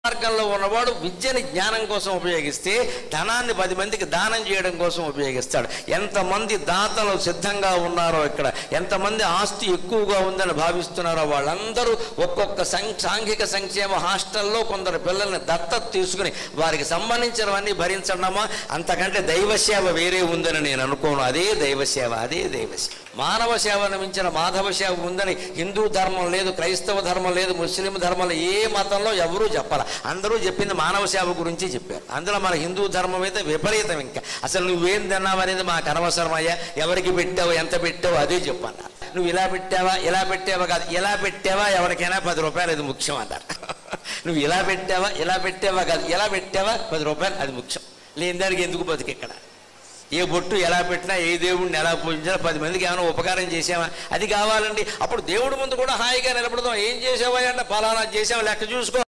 మార్గంలో ఉన్నవాడు విద్యని జ్ఞానం కోసం ఉపయోగిస్తే ధనాన్ని 10 మందికి దానం చేయడం కోసం ఉపయోగిస్తాడు. ఎంతమంది దాతలు సిద్ధంగా ఉన్నారో, ఇక్కడ ఎంతమంది ఆస్తి ఎక్కువగా ఉందని భావిస్తున్నారో వాళ్ళందరూ ఒక్కొక్క సాంఘిక సంక్షేమ హాస్టల్లో కొందరు పిల్లల్ని దత్తత తీసుకుని వారికి సంబంధించినవన్నీ భరించడమా, అంతకంటే దైవసేవ వేరే ఉందని నేను అనుకోను. అదే దైవసేవ, అదే దైవసేవ. మానవ సేవను మించిన మాధవ సేవ ఉందని హిందూ ధర్మం లేదు, క్రైస్తవ ధర్మం లేదు, ముస్లిం ధర్మం, ఏ మతంలో ఎవరూ చెప్పాల. అందరూ చెప్పింది మానవ సేవ గురించి చెప్పారు. అందులో మన హిందూ ధర్మం అయితే విపరీతం. ఇంకా అసలు నువ్వేం తిన్నావు అనేది మాకు అనవసరమయ్యా, ఎవరికి పెట్టావు, ఎంత పెట్టావు అదే చెప్పన్నారు. నువ్వు ఇలా పెట్టావా, ఇలా పెట్టావా కాదు, ఇలా పెట్టావా ఎవరికైనా 10 రూపాయలు అది ముఖ్యం అన్నారు. నువ్వు ఇలా పెట్టావా, ఇలా పెట్టావా కాదు, ఎలా పెట్టావా 10 రూపాయలు అది ముఖ్యం. లేని దానికి ఎందుకు బతుకు ఇక్కడ? ఏ బొట్టు ఎలా పెట్టినా, ఏ దేవుడిని ఎలా పూజించినా 10 మందికి ఏమైనా ఉపకారం చేసామా అది కావాలండి. అప్పుడు దేవుడి ముందు కూడా హాయిగా నిలబడదాం. ఏం చేసావా అంటే ఫలానా చేసావా, లెక్క చూసుకో